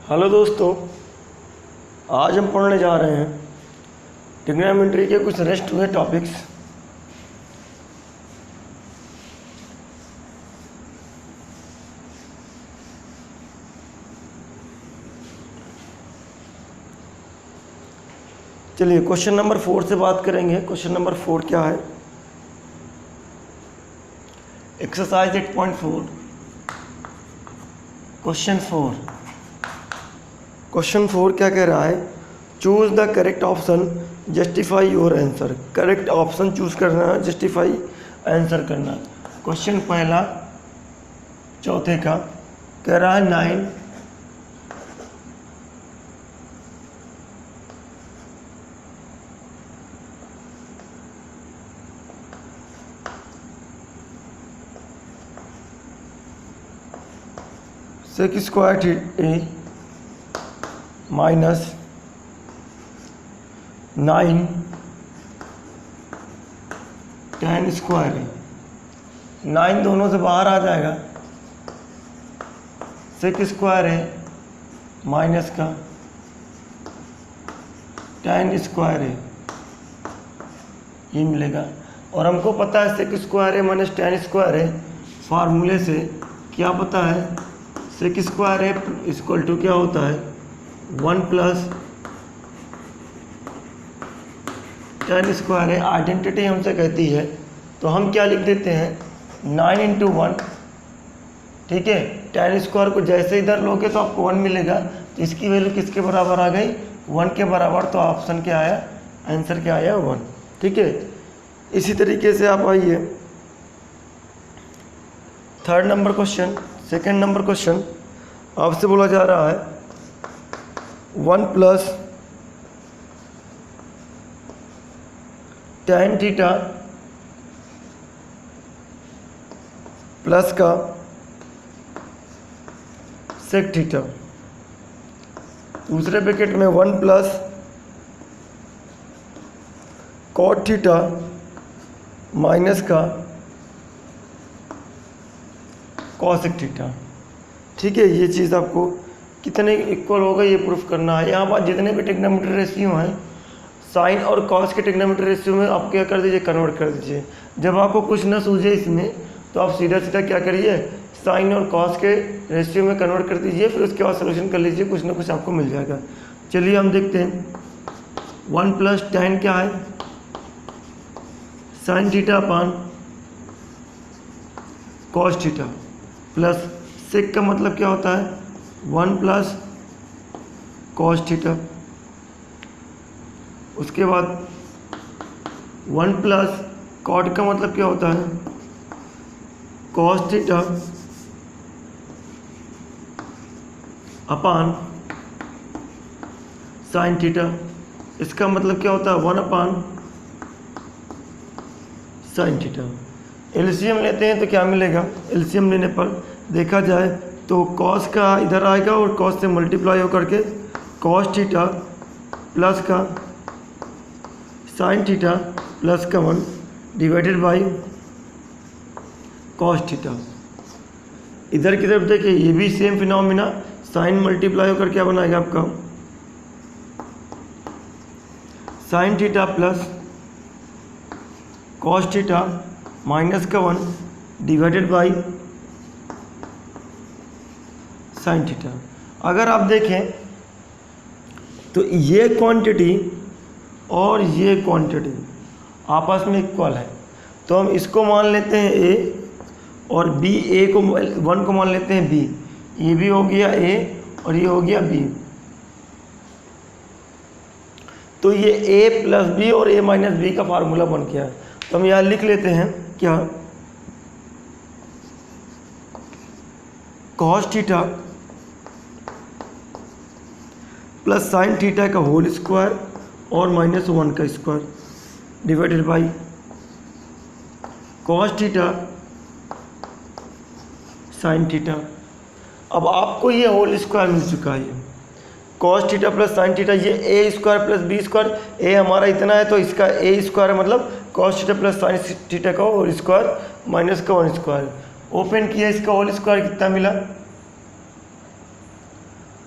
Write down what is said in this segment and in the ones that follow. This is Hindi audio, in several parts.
हेलो दोस्तों, आज हम पढ़ने जा रहे हैं ट्रिग्नोमेट्री के कुछ रेस्ट हुए टॉपिक्स। चलिए क्वेश्चन नंबर 4 से बात करेंगे। क्वेश्चन नंबर 4 क्या है? एक्सरसाइज 8.4 क्वेश्चन 4 क्या कह रहा है? Choose the correct option, justify your answer. Correct option choose करना है, जस्टिफाई आंसर करना। क्वेश्चन पहला चौथे का कह रहा है 9 सेक स्क्वायर ए माइनस 9 tan स्क्वायर है। 9 दोनों से बाहर आ जाएगा। सेक स्क्वायर है माइनस का tan स्क्वायर है, ये मिलेगा। और हमको पता है सेक स्क्वायर है माइनस tan स्क्वायर है, फार्मूले से क्या पता है? सेक स्क्वायर है इक्वल टू क्या होता है? 1 प्लस tan स्क्वायर है। आइडेंटिटी हमसे कहती है तो हम क्या लिख देते हैं? 9 इंटू 1। ठीक है, tan स्क्वायर को जैसे इधर लोगे तो आपको 1 मिलेगा, तो इसकी वैल्यू किसके बराबर आ गई? 1 के बराबर। तो ऑप्शन क्या आया? आंसर क्या आया? 1। ठीक है, इसी तरीके से आप आइए third number question. Second number question आपसे बोला जा रहा है 1 प्लस tan थीटा प्लस का सेक थीटा। दूसरे ब्रैकेट में 1 प्लस कॉट थीटा माइनस का कॉसेक थीटा। ठीक है, ये चीज़ आपको कितने इक्वल होगा ये प्रूफ करना है। यहाँ पर जितने भी ट्रिग्नोमेट्री रेशियो हैं, साइन और कॉस के ट्रिग्नोमेट्री रेशियो में आप क्या कर दीजिए? कन्वर्ट कर दीजिए। जब आपको कुछ ना सूझे इसमें तो आप सीधा सीधा क्या करिए? साइन और कॉस के रेशियो में कन्वर्ट कर दीजिए, फिर उसके बाद सोल्यूशन कर लीजिए, कुछ ना कुछ आपको मिल जाएगा। चलिए हम देखते हैं 1 प्लस tan क्या है? Sine theta upon cos theta plus sec का मतलब क्या होता है? 1 प्लस कॉस थीटा। उसके बाद 1 प्लस कॉट का मतलब क्या होता है? Cos theta upon sine theta. इसका मतलब क्या होता है? 1 अपान साइन थीटा। एलसीएम लेते हैं तो क्या मिलेगा? एलसीएम लेने पर देखा जाए तो कॉस का इधर आएगा और कॉस से मल्टीप्लाई होकर के कॉस थीटा प्लस का साइन थीटा प्लस का 1 डिवाइडेड बाई कॉस थीटा। इधर की तरफ देखिए, ये भी सेम फिनोमिना, साइन मल्टीप्लाई होकर क्या बनाएगा आपका? Sign theta plus cos theta minus का 1 डिवाइडेड बाई साइन थीटा। अगर आप देखें तो ये क्वांटिटी और ये क्वांटिटी आपस में इक्वल है, तो हम इसको मान लेते हैं a और b। a को 1 को मान लेते हैं b। ये भी हो गया a और ये हो गया b। तो ये a प्लस b और a माइनस b का फार्मूला बन गया है। तो हम यहाँ लिख लेते हैं क्या? Cos theta plus sign theta का होल स्क्वायर और माइनस 1 का square divided by cos theta sine theta. अब आपको ये होल स्क्वायर मिल चुका है। Cos theta plus sine theta, ये A square plus B square. ए हमारा इतना है तो इसका ए स्क्वायर है, मतलब cos theta plus sign theta का होल स्क्वायर माइनस का 1 स्क्वायर। ओपन किया, इसका होल स्क्वायर कितना मिला?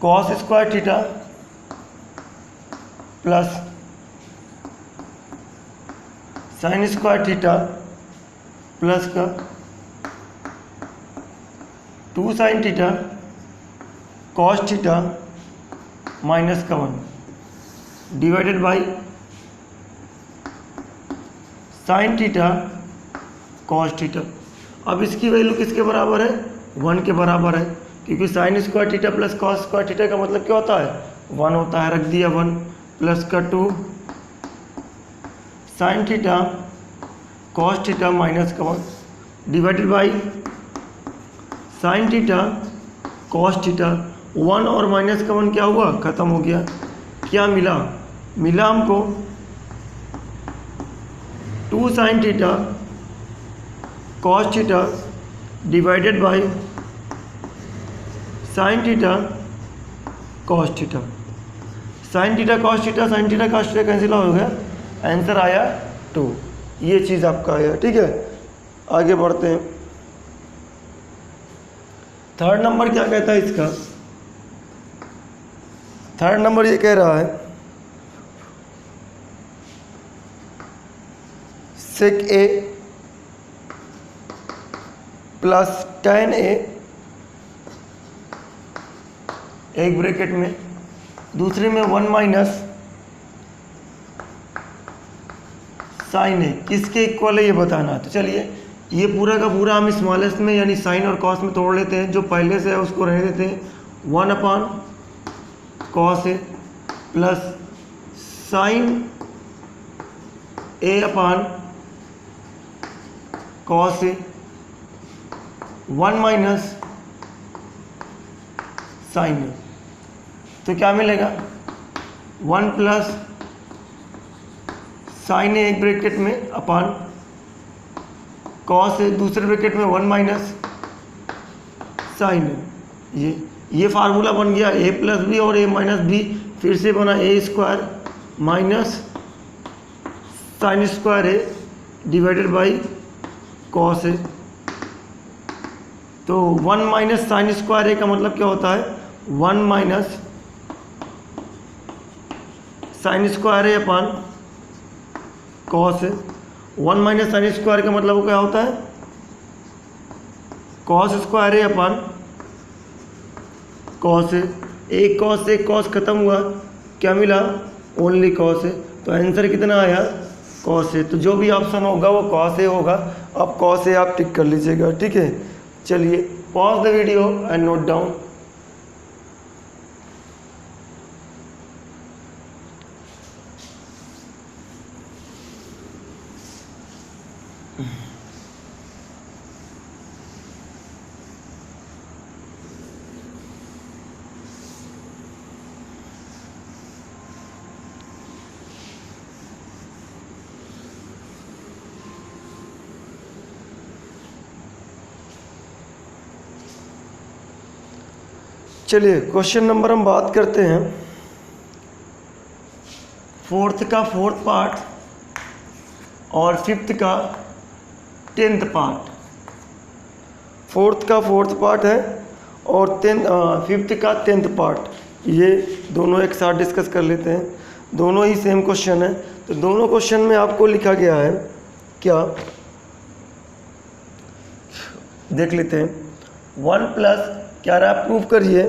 Cos square theta plus sign square theta plus का 2 sign theta cos theta minus का 1 divided by sine theta cos theta. अब इसकी वैल्यू किसके बराबर है? 1 के बराबर है, क्योंकि sign square theta plus cos square theta का मतलब क्या होता है? 1 होता है। रख दिया 1 प्लस का 2 sign theta cos theta minus का 1 divided by sine theta cos theta. 1 और माइनस का 1 क्या हुआ? खत्म हो गया। क्या मिला? मिला हमको 2 sign theta cos theta divided by sine theta cos theta. Sine theta cos theta cancel हो गया, आंसर आया 2। ये चीज़ आपका आया। ठीक है, आगे बढ़ते हैं। थर्ड नंबर क्या कहता है इसका? थर्ड नंबर ये कह रहा है सेक ए प्लस tan ए एक ब्रैकेट में, दूसरे में 1 माइनस साइन ए किसके इक्वल है ये बताना है। तो चलिए ये पूरा का पूरा हम स्मॉलेस्ट में यानी साइन और कॉस में तोड़ लेते हैं। जो पहले से है उसको रहने देते हैं। 1 अपान cos A plus sine A upon cos A 1 minus sign ए। तो क्या मिलेगा? 1 प्लस साइन ए एक ब्रैकेट में अपान कॉस ए दूसरे ब्रैकेट में 1 माइनस साइन ए। ये फार्मूला बन गया a प्लस बी और a माइनस बी, फिर से बना a square minus sine square A divided by cos A. तो 1 माइनस साइन स्क्वायर ए का मतलब क्या होता है? 1 minus sine square A upon cos A. 1 minus sine square का मतलब क्या होता है? Cos square A upon cos A. एक कॉस से एक कॉस खत्म हुआ, क्या मिला? Only cos A. तो आंसर कितना आया? Cos A. तो जो भी ऑप्शन होगा वो कॉस ए होगा। अब कॉस ए आप टिक कर लीजिएगा। ठीक है, चलिए pause the video and note down. चलिए क्वेश्चन नंबर हम बात करते हैं। फोर्थ का फोर्थ पार्ट और फिफ्थ का 10th पार्ट। फोर्थ का फोर्थ पार्ट है और फिफ्थ का 10th पार्ट। ये दोनों एक साथ डिस्कस कर लेते हैं। दोनों ही सेम क्वेश्चन है। तो दोनों क्वेश्चन में आपको लिखा गया है क्या, देख लेते हैं। 1 प्लस क्या रहा? प्रूफ करिए।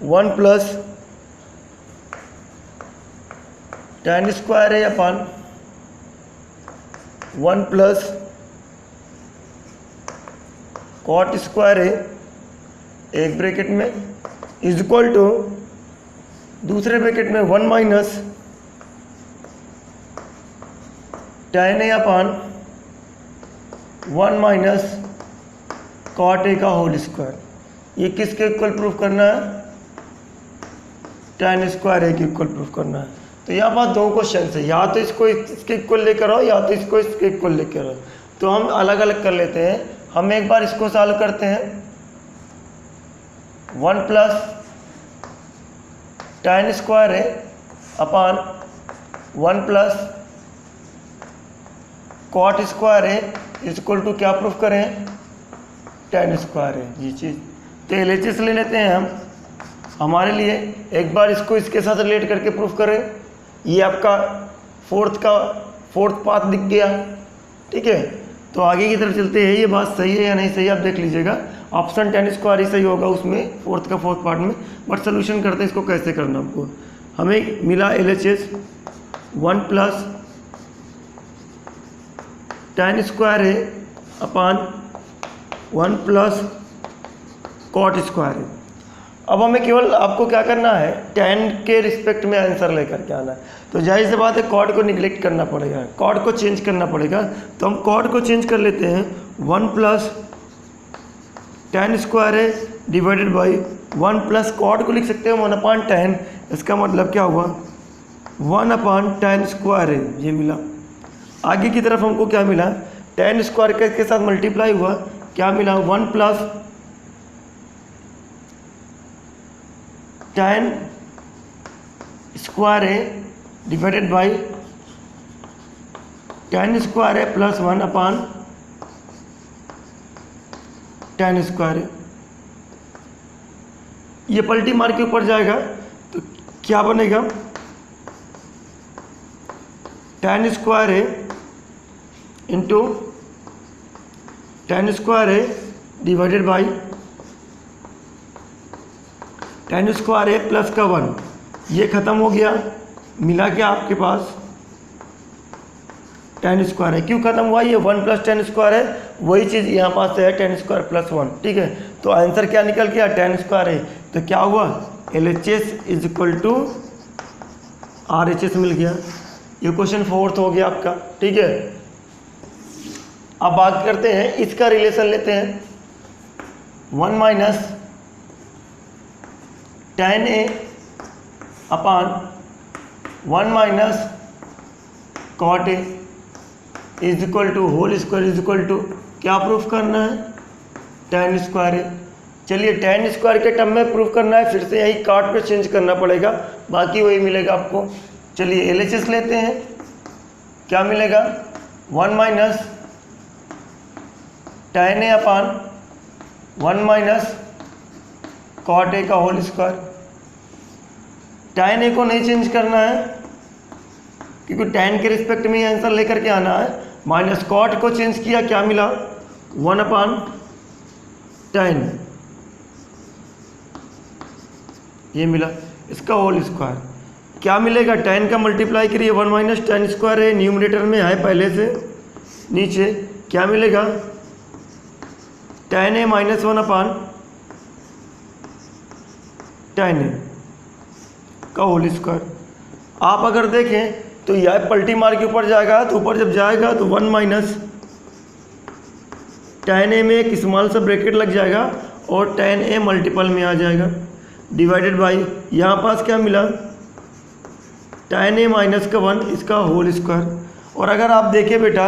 1 plus tan square A upon 1 plus cot square A एक ब्रैकेट में इज इक्वल टू दूसरे ब्रैकेट में 1 minus tan A upon 1 minus cot A का होल स्क्वायर। ये किसके इक्वल प्रूफ करना है? tan स्क्वायर ए के इक्वल प्रूफ करना है। तो यहाँ पर दो क्वेश्चन है, या तो इसको इसके इक्वल लेकर आओ या तो इसको इसके इक्वल लेकर आओ। तो हम अलग अलग कर लेते हैं। हम एक बार इसको सॉल्व करते हैं। 1 plus tan square A upon 1 plus cot square A is equal to क्या प्रूफ करें? tan स्क्वायर है। ये चीज़ तो LHS ले लेते हैं हम हमारे लिए। एक बार इसको इसके साथ रिलेट करके प्रूफ करें। ये आपका फोर्थ पाथ दिख गया, ठीक है। तो आगे की तरफ चलते हैं। ये बात सही है या नहीं सही आप देख लीजिएगा। ऑप्शन 10 स्क्वायर ही सही होगा उसमें, फोर्थ पार्ट में। बट सोल्यूशन करते हैं इसको कैसे करना आपको। हमें मिला LHS 1 प्लस tan स्क्वायर है अपान 1 प्लस कॉट स्क्वायर है। अब हमें केवल आपको क्या करना है, tan के रिस्पेक्ट में आंसर लेकर के आना है। तो जाहिर सी बात है कॉट को निगलेक्ट करना पड़ेगा, कॉट को चेंज करना पड़ेगा। तो हम कॉट को चेंज कर लेते हैं। 1 प्लस tan स्क्वायर है डिवाइडेड बाई 1 प्लस कॉट को लिख सकते हैं 1 अपान tan। इसका मतलब क्या हुआ, 1 अपान tan स्क्वायर है, ये मिला। आगे की तरफ हमको क्या मिला, tan स्क्वायर के साथ मल्टीप्लाई हुआ, क्या मिला 1 प्लस tan स्क्वायर है डिवाइडेड बाई tan स्क्वायर है प्लस 1 अपान tan स्क्वायर है। ये पलटी मार के ऊपर जाएगा तो क्या बनेगा, tan स्क्वायर है इंटू tan स्क्वायर है डिवाइडेड बाई tan स्क्वायर है प्लस का 1। ये ख़त्म हो गया, मिला क्या आपके पास tan स्क्वायर है। क्यों ख़त्म हुआ, ये 1 प्लस tan स्क्वायर है, वही चीज़ यहाँ पास है tan स्क्वायर प्लस 1, ठीक है। तो आंसर क्या निकल गया, tan स्क्वायर है। तो क्या हुआ, LHS is equal to RHS मिल गया। ये क्वेश्चन 4th हो गया आपका, ठीक है। अब बात करते हैं इसका रिलेशन लेते हैं। 1 minus tan A upon 1 minus cot A is equal to whole square is equal to क्या प्रूफ करना है, tan स्क्वायर है। चलिए tan स्क्वायर के टर्म में प्रूफ करना है, फिर से यही कॉट पे चेंज करना पड़ेगा, बाकी वही मिलेगा आपको। चलिए LHS लेते हैं, क्या मिलेगा 1 minus tan A upon 1 minus cot A का होल स्क्वायर। tan A को नहीं चेंज करना है क्योंकि tan के रिस्पेक्ट में आंसर लेकर के आना है। माइनस कॉट को चेंज किया, क्या मिला 1 अपान tan, ये मिला। इसका होल स्क्वायर क्या मिलेगा, tan का मल्टीप्लाई करिए 1 माइनस tan स्क्वायर है, न्यूमरेटर में है पहले से, नीचे क्या मिलेगा tan A minus 1 upon tan A का होल स्क्वायर। आप अगर देखें तो यह पलटी मार के ऊपर जाएगा, तो ऊपर जब जाएगा तो 1 माइनस tan A में एक स्मॉल सा ब्रैकेट लग जाएगा और tan A मल्टीपल में आ जाएगा डिवाइडेड बाई यहाँ पास क्या मिला tan A माइनस का 1 इसका होल स्क्वायर। और अगर आप देखें बेटा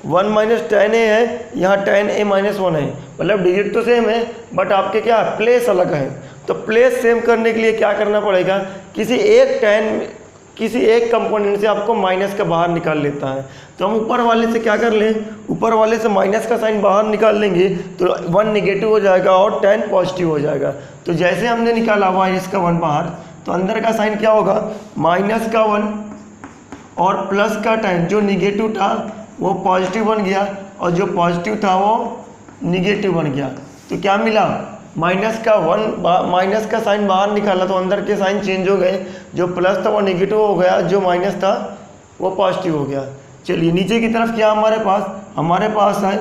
1 माइनस tan A है, यहाँ tan A माइनस 1 है, मतलब डिजिट तो सेम है बट आपके क्या प्लेस अलग है। तो प्लेस सेम करने के लिए क्या करना पड़ेगा, किसी एक कंपोनेंट से आपको माइनस का बाहर निकाल लेता है। तो हम ऊपर वाले से क्या कर लें, ऊपर वाले से माइनस का साइन बाहर निकाल लेंगे तो 1 नेगेटिव हो जाएगा और tan पॉजिटिव हो जाएगा। तो जैसे हमने निकाला माइनस का 1 बाहर, तो अंदर का साइन क्या होगा, माइनस का 1 और प्लस का tan, जो निगेटिव था वो पॉजिटिव बन गया और जो पॉजिटिव था वो निगेटिव बन गया। तो क्या मिला, माइनस का साइन बाहर निकाला तो अंदर के साइन चेंज हो गए, जो प्लस था वो नेगेटिव हो गया, जो माइनस था वो पॉजिटिव हो गया। चलिए नीचे की तरफ क्या हमारे पास है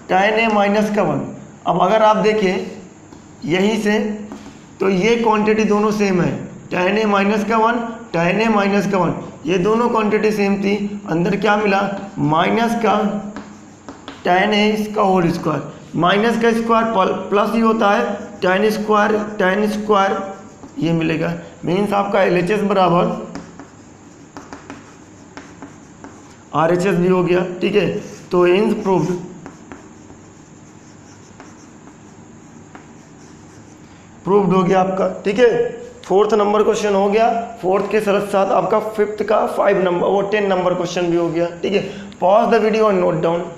tan A माइनस का 1। अब अगर आप देखें यहीं से तो ये क्वांटिटी दोनों सेम है, tan A माइनस का 1 tan A माइनस का 1, ये दोनों क्वांटिटी सेम थी। अंदर क्या मिला, माइनस का tan A इसका होल स्क्वायर, माइनस का स्क्वायर प्लस ही होता है tan स्क्वायर ये मिलेगा। मीन्स आपका LHS बराबर RHS भी हो गया, ठीक है। तो इंस प्रूव्ड हो गया आपका, ठीक है। 4th नंबर क्वेश्चन हो गया, 4th के साथ साथ आपका 5th का 10 नंबर क्वेश्चन भी हो गया, ठीक है। पॉज द वीडियो और नोट डाउन।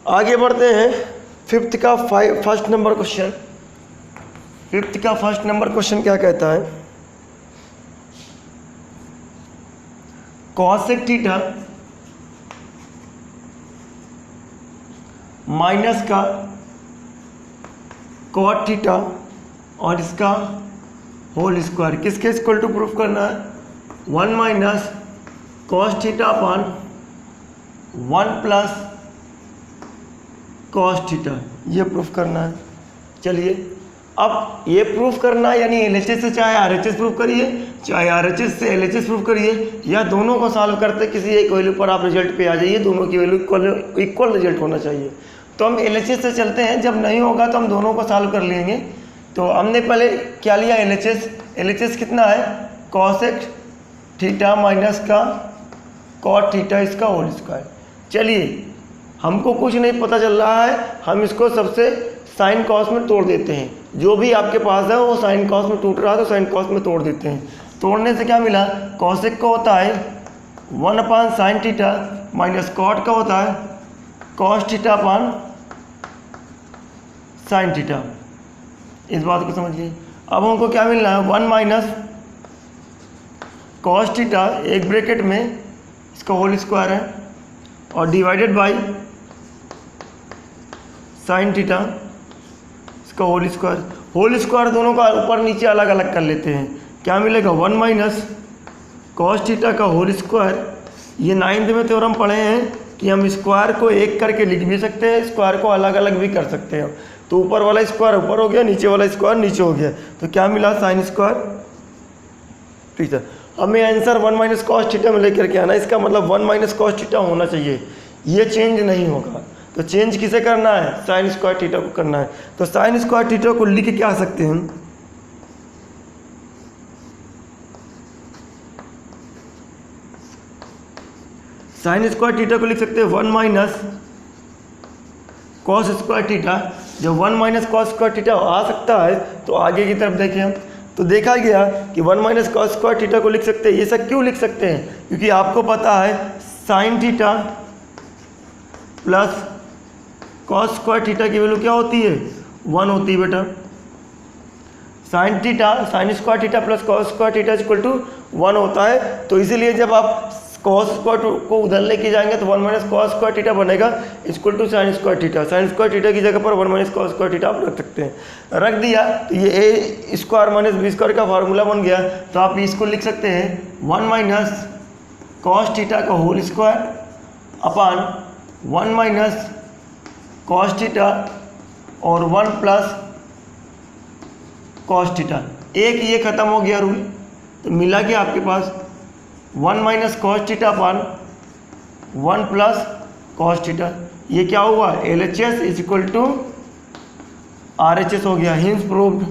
आगे बढ़ते हैं फिफ्थ का फर्स्ट नंबर क्वेश्चन। फिफ्थ का फर्स्ट नंबर क्वेश्चन क्या कहता है, कॉसेक थीटा माइनस का कॉट थीटा और इसका होल स्क्वायर किसके इक्वल टू प्रूफ करना है, 1 minus cos theta upon 1 plus cos theta, ये प्रूफ करना है। चलिए अब ये प्रूफ करना है, यानी एलएचएस से चाहे आरएचएस प्रूफ करिए, चाहे आरएचएस से एलएचएस प्रूफ करिए, या दोनों को सॉल्व करते किसी एक वैल्यू पर आप रिजल्ट पे आ जाइए, दोनों की वैल्यू इक्वल रिजल्ट होना चाहिए। तो हम एलएचएस से चलते हैं, जब नहीं होगा तो हम दोनों को सॉल्व कर लेंगे। तो हमने पहले क्या लिया एलएचएस, एलएचएस कितना है, कॉसेक थीटा माइनस का कॉट थीटा इसका होल स्क्वायर। चलिए हमको कुछ नहीं पता चल रहा है, हम इसको सबसे साइन कॉस में तोड़ देते हैं, जो भी आपके पास है वो साइन कॉस में टूट रहा है तो साइन कॉस में तोड़ देते हैं। तोड़ने से क्या मिला, कॉसेक का होता है 1 upon sine theta minus cot का होता है cos theta upon sine theta. इस बात को समझिए। अब हमको क्या मिलना है, 1 माइनस कॉस थीटा एक ब्रैकेट में इसका होल स्क्वायर है और डिवाइडेड बाय साइन थीटा इसका होल स्क्वायर। होल स्क्वायर दोनों का ऊपर नीचे अलग अलग कर लेते हैं, क्या मिलेगा 1 माइनस कॉस थीटा का होल स्क्वायर। ये 9th में थ्योरम पढ़े हैं कि हम स्क्वायर को एक करके लिख भी सकते हैं, स्क्वायर को अलग अलग भी कर सकते हैं। तो ऊपर वाला स्क्वायर ऊपर हो गया, नीचे वाला स्क्वायर नीचे हो गया, तो क्या मिला साइन स्क्वायर थीटा। हमें आंसर 1 माइनस कॉस थीटा में लेकर के आना, इसका मतलब 1 माइनस कॉस थीटा होना चाहिए, ये चेंज नहीं होगा। तो चेंज किसे करना है, साइन स्क्वायर थीटा को करना है। तो साइन स्क्वायर थीटा को लिख के आ सकते हैं, साइन स्क्वायर थीटा को लिख सकते हैं 1 माइनस कॉस स्क्वायर थीटा। जब 1 माइनस कॉस स्क्वायर थीटा आ सकता है तो आगे की तरफ देखें हम, तो देखा गया कि 1 माइनस कॉस स्क्वायर थीटा को लिख सकते हैं। ये सब क्यों लिख सकते हैं, क्योंकि आपको पता है sine theta plus cos square theta की वैल्यू क्या होती है, 1 होती है बेटा। Sine theta sine square theta plus cos square theta equal to 1 होता है। तो इसीलिए जब आप कॉस स्क्वायर को उधर लेके जाएंगे तो 1 माइनस कॉस स्क्वायर थीटा बनेगा equal to sine square theta. Sine square theta की जगह पर 1 माइनस कॉस स्क्वायर थीटा आप रख सकते हैं, रख दिया तो ये A square minus B square का फार्मूला बन गया। तो आप इसको लिख सकते हैं 1 माइनस कॉस थीटा का whole square upon 1 minus cos theta और 1 प्लस कॉस थीटा। एक ये खत्म हो गया रूल, तो मिला कि आपके पास 1 minus cos theta upon 1 plus cos theta. ये क्या हुआ, LHS is equal to RHS हो गया। हिंस प्रूव्ड,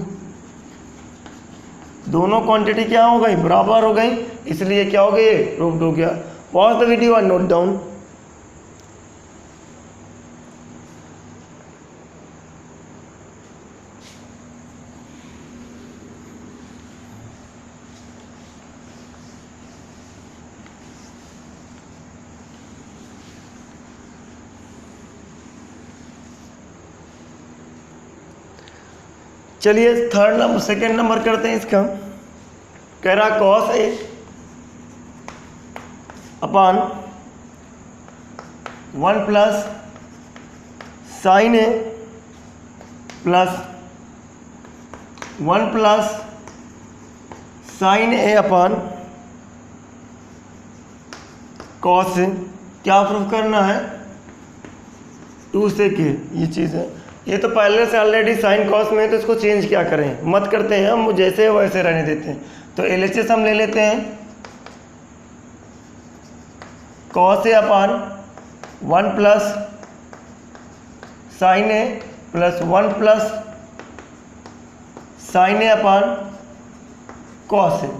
दोनों क्वांटिटी क्या हो गई, बराबर हो गई, इसलिए क्या हो गया, प्रूव्ड हो गया। Pause the video and note down. चलिए थर्ड नंबर सेकेंड नंबर करते हैं इसका। कह रहा cos A upon 1 plus sine A plus 1 plus sine A upon cos A. क्या प्रूफ करना है, 2 से के, ये चीज़ है। ये तो पहले से ऑलरेडी साइन कॉस में है, तो इसको चेंज क्या करें, मत करते हैं, हम जैसे है वैसे रहने देते हैं। तो LHS हम ले लेते हैं cos A upon 1 plus sine A plus 1 plus sine A upon cos A.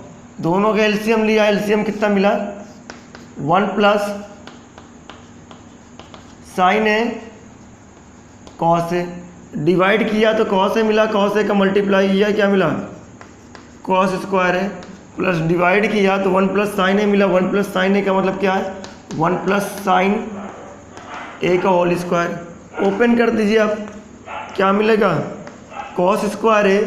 दोनों का एलसीएम लिया, एलसीएम कितना मिला, 1 plus sine A cos A. Divide किया तो कॉस ए मिला, कॉस ए का मल्टीप्लाई किया क्या मिला, कॉस स्क्वायर है, प्लस डिवाइड किया तो 1 प्लस साइन ए मिला। 1 प्लस साइन ए का मतलब क्या है, 1 प्लस साइन ए का होल स्क्वायर। ओपन कर दीजिए आप, क्या मिलेगा, कॉस स्क्वायर ए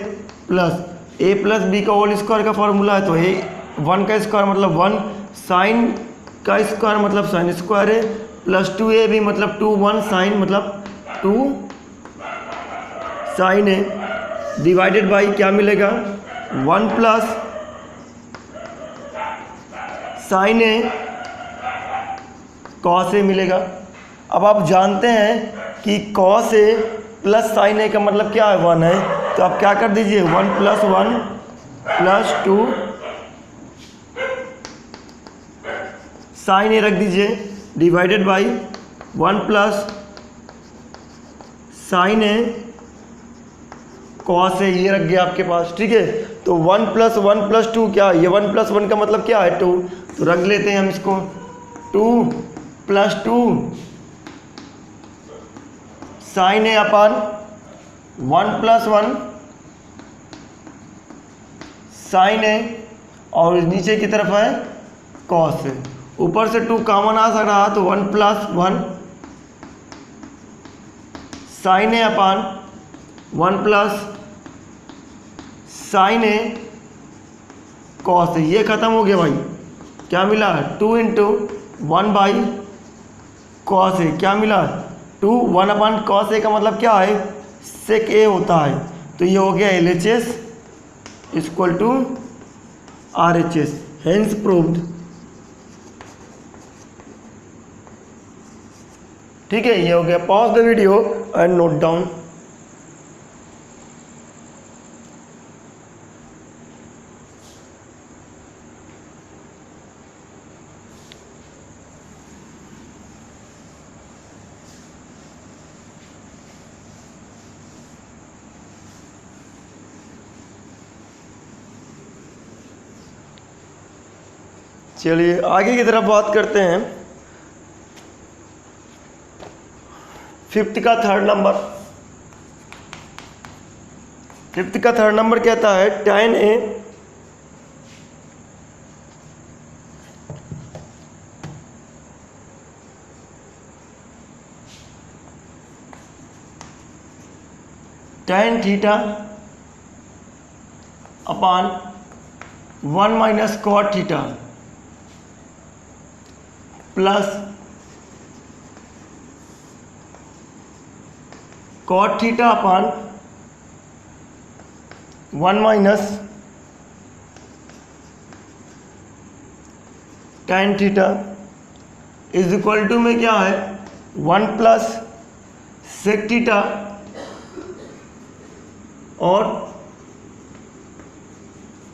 प्लस बी का होल स्क्वायर का फॉर्मूला है, तो ए 1 का स्क्वायर मतलब 1, साइन का स्क्वायर मतलब साइन स्क्वायर है, प्लस 2a भी मतलब 2, 1 साइन मतलब 2 साइन है, डिवाइडेड बाई क्या मिलेगा 1 प्लस साइन ए कॉस ए मिलेगा। अब आप जानते हैं कि कॉस ए प्लस साइन ए का मतलब क्या है, 1 है, तो आप क्या कर दीजिए 1 प्लस 1 प्लस 2 साइन ए रख दीजिए, divided by 1 plus sine A cos A, ये रख गया आपके पास, ठीक है। तो 1 प्लस 1 प्लस 2 क्या है, ये 1 प्लस 1 का मतलब क्या है 2, तो रख लेते हैं हम इसको 2 प्लस 2 साइन ए अपन 1 प्लस 1 साइन ए, और नीचे की तरफ है कॉस ए, ऊपर से 2 कॉमन आ सकता है तो 1 plus 1 sign A upon 1 plus sine A cos A, ये खत्म हो गया भाई, क्या मिला 2 इंटू 1 बाई कॉस ए, क्या मिला 2, 1 अपन कॉस ए का मतलब क्या है सेक ए होता है, तो ये हो गया LHS equal to RHS, hence proved. ठीक है, ये हो गया। Pause the video and note down. चलिए आगे की तरफ बात करते हैं। 5th का थर्ड नंबर कहता है tan A tan theta upon 1 minus cot theta plus cot theta upon 1 minus tan theta is equal to में क्या है 1 प्लस सेक थीटा और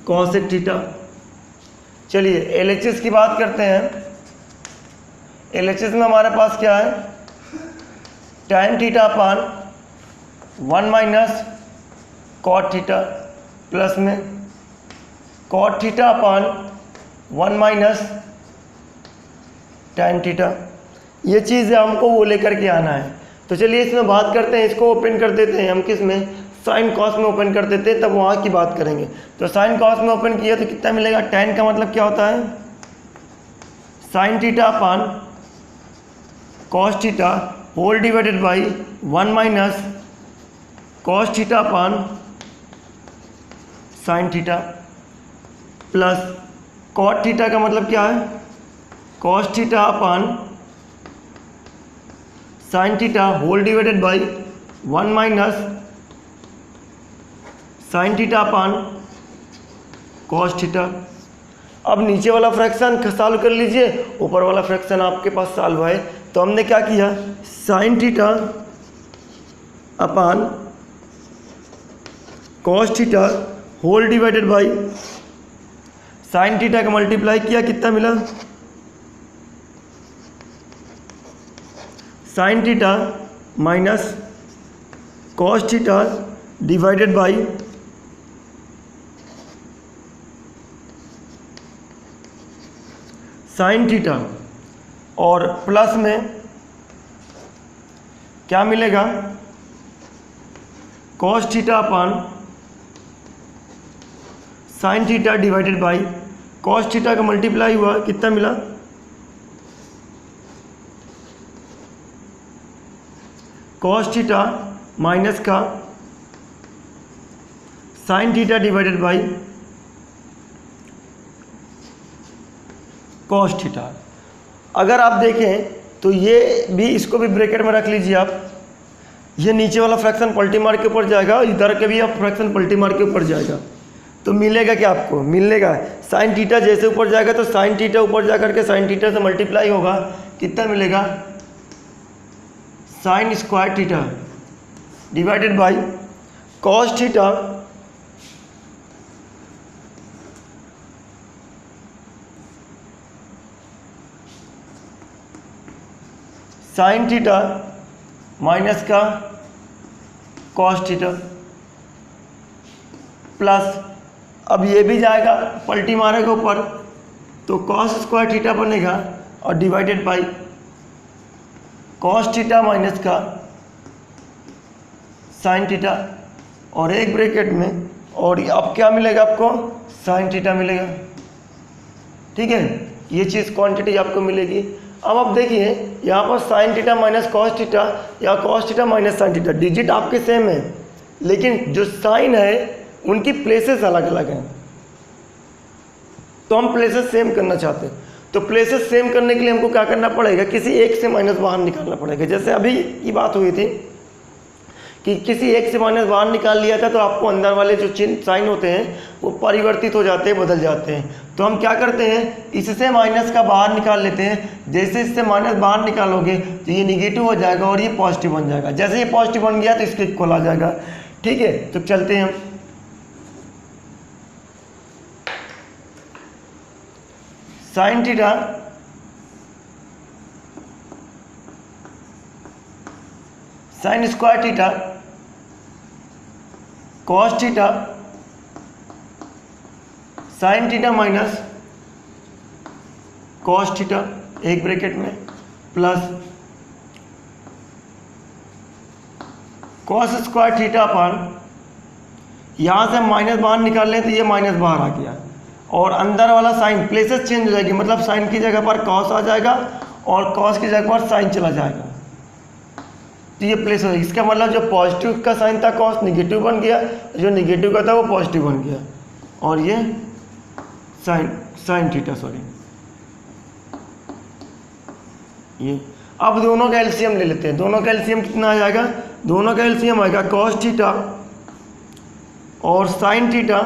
कॉसेक थीटा। चलिए LHS की बात करते हैं। LHS में हमारे पास क्या है tan theta upon 1 minus cot theta plus में cot theta upon 1 minus tan theta. ये चीज़ हमको वो लेकर के आना है। तो चलिए इसमें बात करते हैं, इसको ओपन कर देते हैं हम, किस में साइन कॉस में ओपन कर देते हैं, तब वहाँ की बात करेंगे। तो साइन कॉस में ओपन किया तो कितना मिलेगा, tan का मतलब क्या होता है sine theta upon cos theta whole divided by 1 minus cos theta upon sine theta plus cot theta का मतलब क्या है cos theta upon sine theta whole divided by 1 minus sine theta upon cos theta. अब नीचे वाला फ्रैक्शन सॉल्व कर लीजिए, ऊपर वाला फ्रैक्शन आपके पास सॉल्व है। तो हमने क्या किया sine theta upon cos theta whole divided by sine theta का मल्टीप्लाई किया, कितना मिला sine theta minus cos theta divided by sine theta और प्लस में क्या मिलेगा cos theta upon sine theta divided by cos theta का मल्टीप्लाई हुआ, कितना मिला कॉस थीटा माइनस का sine theta divided by cos theta. अगर आप देखें तो ये भी, इसको भी ब्रैकेट में रख लीजिए आप। ये नीचे वाला फ्रैक्शन पलटी मार के ऊपर जाएगा, इधर के भी आप फ्रैक्शन पलटी मार के ऊपर जाएगा, तो मिलेगा क्या आपको, मिलेगा साइन थीटा जैसे ऊपर जाएगा तो साइन थीटा ऊपर जा करके साइन थीटा से मल्टीप्लाई होगा, कितना मिलेगा, sign square theta divided by cos theta sine theta minus का कॉस थीटा प्लस, अब ये भी जाएगा पलटी मारेगा ऊपर तो कॉस स्क्वायर थीटा बनेगा और divided by cos theta minus का साइन थीटा, और एक ब्रैकेट में, और अब क्या मिलेगा आपको, साइन थीटा मिलेगा। ठीक है, ये चीज़ क्वांटिटी आपको मिलेगी। अब आप देखिए यहाँ पर sine theta minus cos theta या cos theta minus sine theta, digit आपके सेम है लेकिन जो साइन है उनकी प्लेसेस अलग अलग हैं, तो हम प्लेसेस सेम करना चाहते हैं। तो प्लेसेस सेम करने के लिए हमको क्या करना पड़ेगा, किसी एक से माइनस बाहर निकालना पड़ेगा। जैसे अभी की बात हुई थी कि किसी एक से माइनस बाहर निकाल लिया था तो आपको अंदर वाले जो चिन्ह साइन होते हैं वो परिवर्तित हो जाते हैं, बदल जाते हैं। तो हम क्या करते हैं, इससे माइनस का बाहर निकाल लेते हैं। जैसे इससे माइनस बाहर निकालोगे तो ये निगेटिव हो जाएगा और ये पॉजिटिव बन जाएगा। जैसे ये पॉजिटिव बन गया तो इसके इक्वल आ जाएगा। ठीक है, तो चलते हैं हम। Sign theta sine square theta cos theta sine theta minus cos theta, एक ब्रैकेट में, प्लस कॉस स्क्वायर थीटा अपन, यहाँ से माइनस बाहर निकाल लें तो ये माइनस बाहर आ गया और अंदर वाला साइन प्लेसेस चेंज हो जाएगी, मतलब साइन की जगह पर कॉस आ जाएगा और कॉस की जगह पर साइन चला जाएगा, तो ये प्लेस हो जाएगी। इसका मतलब जो पॉजिटिव का साइन था कॉस निगेटिव बन गया, जो निगेटिव का था वो पॉजिटिव बन गया, और ये साइन थीटा, सॉरी ये। अब दोनों का एलसीएम ले लेते हैं। दोनों का एलसीएम कितना आ जाएगा, दोनों का एलसीएम आएगा कॉस थीटा और साइन थीटा,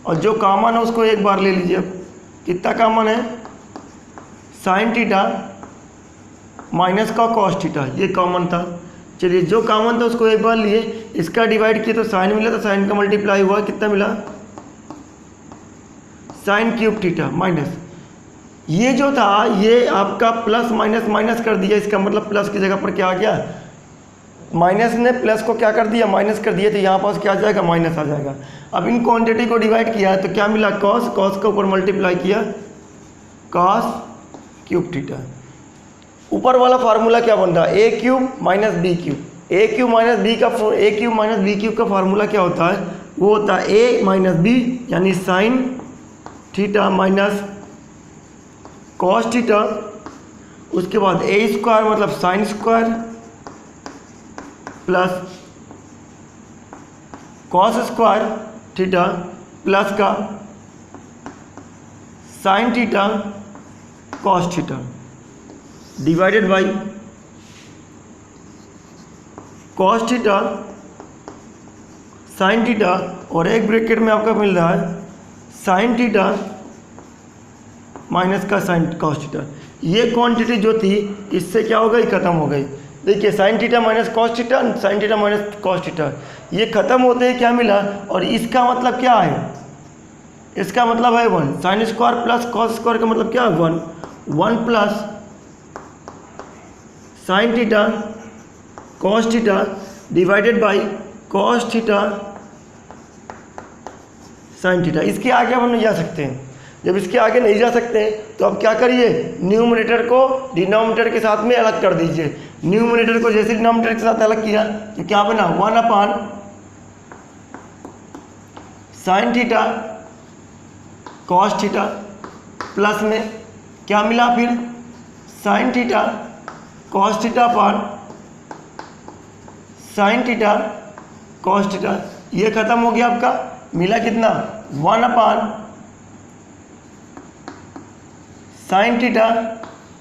और जो कॉमन है उसको एक बार ले लीजिए। अब कितना कॉमन है, साइन थीटा माइनस का कॉस थीटा, ये कॉमन था। चलिए जो कॉमन था उसको एक बार लिए, इसका डिवाइड किया तो साइन मिला, तो साइन का मल्टीप्लाई हुआ, कितना मिला, साइन क्यूब थीटा माइनस, ये जो था ये आपका प्लस माइनस माइनस कर दिया। इसका मतलब प्लस की जगह पर क्या आ गया, माइनस ने प्लस को क्या कर दिया, माइनस कर दिया, तो यहाँ पास क्या आ जाएगा, माइनस आ जाएगा। अब इन क्वांटिटी को डिवाइड किया तो क्या मिला, कॉस, कॉस के ऊपर मल्टीप्लाई किया, कॉस क्यूब थीटा। ऊपर वाला फार्मूला क्या बन रहा है, A cube minus B cube. A cube minus B का, A cube minus B cube का फार्मूला क्या होता है, वो होता है ए माइनस बी, यानी sine theta minus cos theta, उसके बाद ए स्क्वायर मतलब sine square plus cos square theta plus का sine theta cos theta divided by cos theta sine theta, और एक ब्रैकेट में आपका मिल रहा है साइन थीटा माइनस का साइन कॉस थीटा। ये क्वांटिटी जो थी इससे क्या हो गई, खत्म हो गई। देखिए sign theta minus cos theta, sine theta minus cos theta, ये खत्म होते ही क्या मिला, और इसका मतलब क्या है, इसका मतलब है 1। Sign square plus cos square का मतलब क्या है, 1। 1 plus sign theta cos theta divided by cos theta sine theta. इसके आगे हम नहीं जा सकते हैं। जब इसके आगे नहीं जा सकते तो अब क्या करिए, न्यूमरेटर को डिनोमिनेटर के साथ में अलग कर दीजिए। न्यूमरेटर को जैसे डिनोमिनेटर के साथ अलग किया तो क्या बना, 1 upon sine theta cos theta, plus में क्या मिला फिर, sign theta cos theta upon sine theta cos theta, ये खत्म हो गया आपका, मिला कितना 1 upon sine theta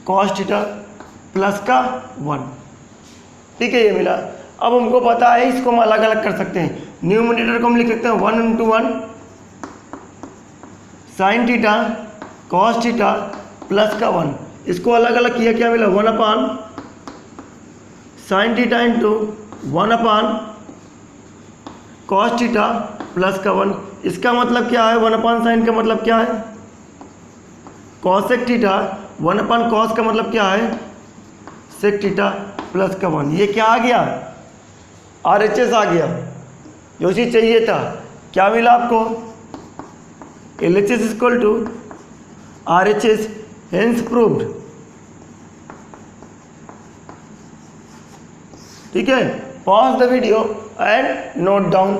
cos theta plus का 1। ठीक है, ये मिला। अब हमको पता है इसको हम अलग अलग कर सकते हैं। न्यूमरेटर को हम लिख सकते हैं 1 into 1 sign theta cos theta plus का 1। इसको अलग अलग किया, क्या मिला 1 अपान साइन थीटा इंटू 1 अपान कॉस थीटा प्लस का 1। इसका मतलब क्या है, 1 अपान साइन का मतलब क्या है कॉसेक थीटा, 1 अपान कॉस का मतलब क्या है सेक थीटा प्लस का 1। ये क्या आ गया, RHS आ गया, जो चीज चाहिए था। क्या मिला आपको, LHS equal to RHS, hence proved. ठीक है, pause the video and note down.